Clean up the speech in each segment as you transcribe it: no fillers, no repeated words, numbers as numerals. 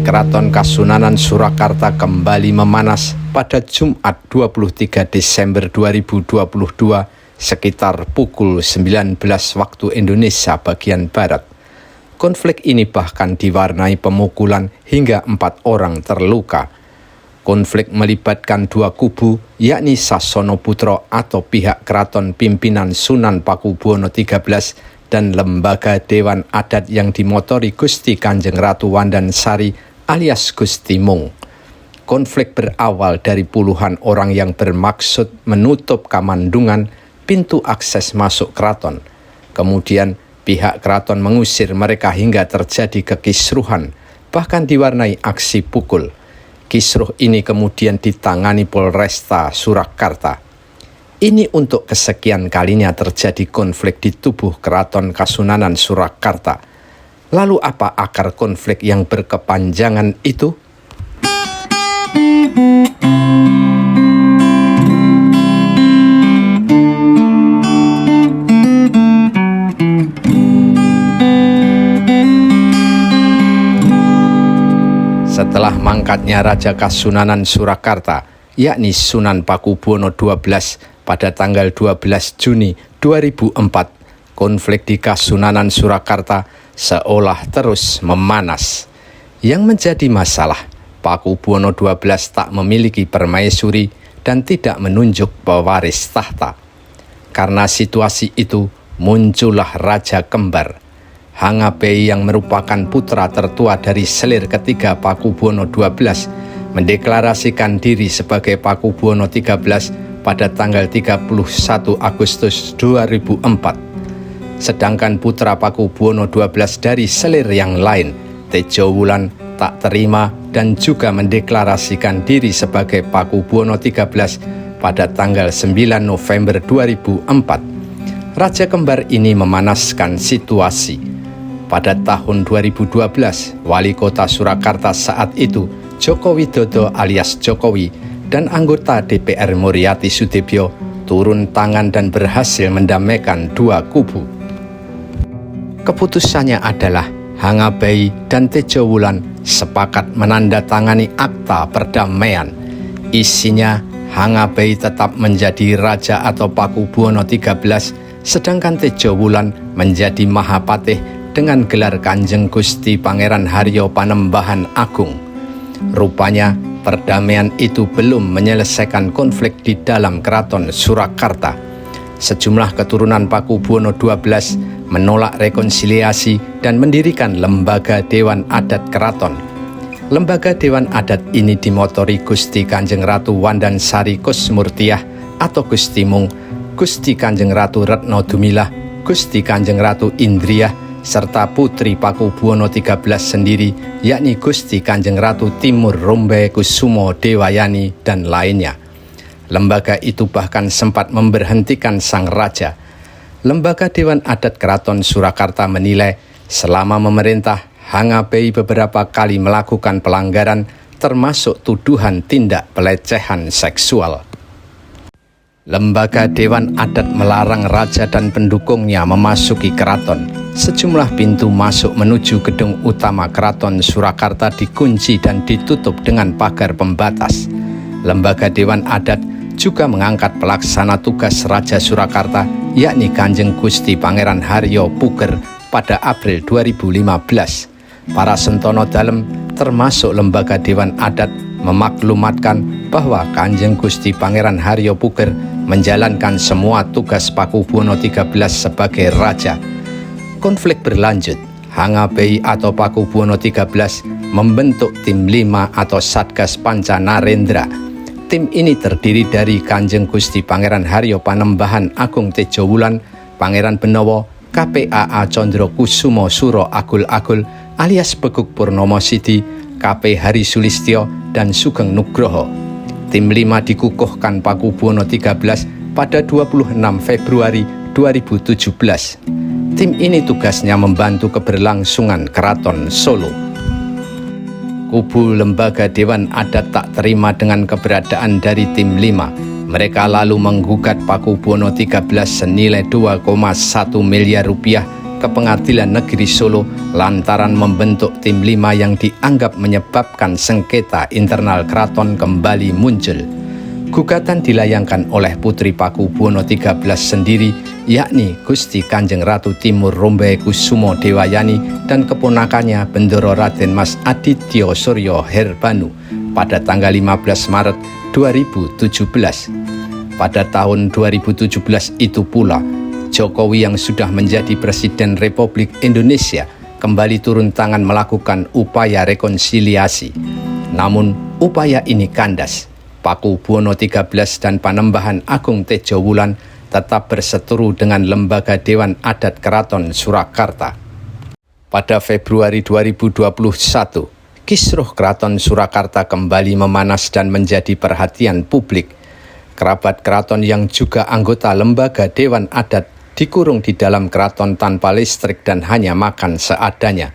Keraton Kasunanan Surakarta kembali memanas pada Jumat 23 Desember 2022 sekitar pukul 19 waktu Indonesia bagian Barat. Konflik ini bahkan diwarnai pemukulan hingga 4 orang terluka. Konflik melibatkan dua kubu, yakni Sasono Putro atau pihak keraton pimpinan Sunan Pakubuwono XIII dan lembaga Dewan Adat yang dimotori Gusti Kanjeng Ratu Wandansari alias Gusti Mung. Konflik berawal dari puluhan orang yang bermaksud menutup Kamandungan, pintu akses masuk keraton. Kemudian pihak keraton mengusir mereka hingga terjadi kekisruhan, bahkan diwarnai aksi pukul. Kisruh ini kemudian ditangani Polresta Surakarta. Ini untuk kesekian kalinya terjadi konflik di tubuh Keraton Kasunanan Surakarta. Lalu apa akar konflik yang berkepanjangan itu? Setelah mangkatnya Raja Kasunanan Surakarta, yakni Sunan Pakubuwono XII pada tanggal 12 Juni 2004, konflik di Kasunanan Surakarta seolah terus memanas. Yang menjadi masalah, Pakubuwono XII tak memiliki permaisuri dan tidak menunjuk pewaris tahta. Karena situasi itu, muncullah Raja Kembar, Hangapei yang merupakan putra tertua dari selir ketiga Pakubuwono XII, mendeklarasikan diri sebagai Pakubuwono XIII pada tanggal 31 Agustus 2004. Sedangkan putra Pakubuwono XII dari selir yang lain, Tejo Wulan, tak terima dan juga mendeklarasikan diri sebagai Pakubuwono XIII pada tanggal 9 November 2004. Raja Kembar ini memanaskan situasi. Pada tahun 2012, Wali Kota Surakarta saat itu, Joko Widodo alias Jokowi, dan anggota DPR Muriati Sudibyo turun tangan dan berhasil mendamaikan dua kubu. Keputusannya adalah Hangapei dan Tejo Wulan sepakat menandatangani akta perdamaian. Isinya, Hangapei tetap menjadi raja atau Pakubuwono XIII, sedangkan Tejo Wulan menjadi Mahapatih dengan gelar Kanjeng Gusti Pangeran Haryo Panembahan Agung. Rupanya perdamaian itu belum menyelesaikan konflik di dalam Keraton Surakarta. Sejumlah keturunan Pakubuwono XII menolak rekonsiliasi dan mendirikan lembaga Dewan Adat Keraton. Lembaga Dewan Adat ini dimotori Gusti Kanjeng Ratu Wandansari Kusmurtiah atau Gusti Mung, Gusti Kanjeng Ratu Retno Dumilah, Gusti Kanjeng Ratu Indriah, serta putri Pakubuwono XIII sendiri, yakni Gusti Kanjeng Ratu Timur Rombe Kusumo Dewayani dan lainnya. Lembaga itu bahkan sempat memberhentikan sang raja. Lembaga Dewan Adat Keraton Surakarta menilai selama memerintah, Hangapei beberapa kali melakukan pelanggaran termasuk tuduhan tindak pelecehan seksual. Lembaga Dewan Adat melarang raja dan pendukungnya memasuki keraton. Sejumlah pintu masuk menuju gedung utama Keraton Surakarta dikunci dan ditutup dengan pagar pembatas. Lembaga Dewan Adat juga mengangkat pelaksana tugas Raja Surakarta, yakni Kanjeng Gusti Pangeran Haryo Puger pada April 2015. Para sentono dalem termasuk Lembaga Dewan Adat memaklumatkan bahwa Kanjeng Gusti Pangeran Haryo Puger menjalankan semua tugas Pakubuwono XIII sebagai raja. Konflik berlanjut. Hangapei atau Pakubuwono XIII membentuk tim 5 atau Satgas Panca Narendra. Tim ini terdiri dari Kanjeng Gusti Pangeran Haryo Panembahan Agung Tejo Wulan, Pangeran Benowo, KPAA Condro Kusumo Suro Agul-Agul alias Beguk Purnomo Sidi, KP Hari Sulistyo, dan Sugeng Nugroho. Tim 5 dikukuhkan Pakubuwono XIII pada 26 Februari 2017. Tim ini tugasnya membantu keberlangsungan Keraton Solo. Kubu Lembaga Dewan Adat tak terima dengan keberadaan dari tim 5. Mereka lalu menggugat Pakubuwono XIII senilai 2,1 miliar rupiah ke Pengadilan Negeri Solo lantaran membentuk tim 5 yang dianggap menyebabkan sengketa internal keraton kembali muncul. Gugatan dilayangkan oleh Putri Pakubuwono XIII sendiri, yakni Gusti Kanjeng Ratu Timur Rombae Kusumo Dewayani dan keponakannya Bendoro Raden Mas Aditya Suryo Herbanu pada tanggal 15 Maret 2017. Pada tahun 2017 itu pula, Jokowi yang sudah menjadi Presiden Republik Indonesia kembali turun tangan melakukan upaya rekonsiliasi. Namun upaya ini kandas. Pakubuwono XIII dan Panembahan Agung Tejo Wulan tetap berseteru dengan Lembaga Dewan Adat Keraton Surakarta. Pada Februari 2021, kisruh Keraton Surakarta kembali memanas dan menjadi perhatian publik. Kerabat keraton yang juga anggota Lembaga Dewan Adat dikurung di dalam keraton tanpa listrik dan hanya makan seadanya.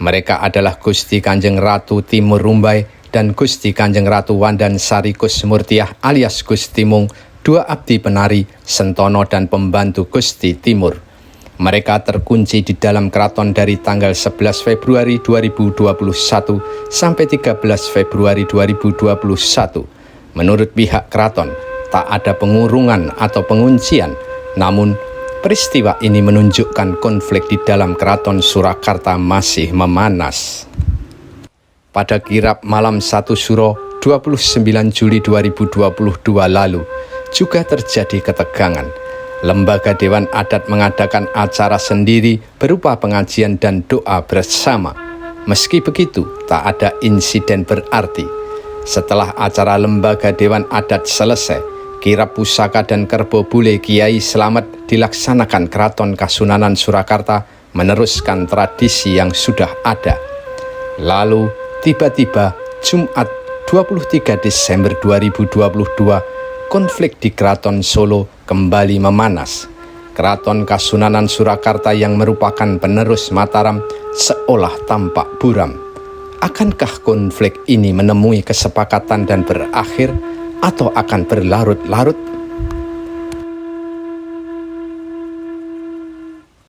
Mereka adalah Gusti Kanjeng Ratu Timur Rombae dan Gusti Kanjeng Ratu Wandansari Kusmurtiah alias Gusti Mung, dua abdi penari, sentono dan pembantu Gusti Timur. Mereka terkunci di dalam keraton dari tanggal 11 Februari 2021 sampai 13 Februari 2021. Menurut pihak keraton, tak ada pengurungan atau penguncian, namun peristiwa ini menunjukkan konflik di dalam keraton Surakarta masih memanas. Pada kirap malam 1 Suro 29 Juli 2022 lalu, juga terjadi ketegangan. Lembaga Dewan Adat mengadakan acara sendiri berupa pengajian dan doa bersama. Meski begitu, tak ada insiden berarti. Setelah acara Lembaga Dewan Adat selesai, kirap pusaka dan kerbo bule Kiai Slamet dilaksanakan Keraton Kasunanan Surakarta meneruskan tradisi yang sudah ada. Lalu, tiba-tiba Jumat 23 Desember 2022, konflik di Keraton Solo kembali memanas. Keraton Kasunanan Surakarta yang merupakan penerus Mataram seolah tampak buram. Akankah konflik ini menemui kesepakatan dan berakhir atau akan berlarut-larut?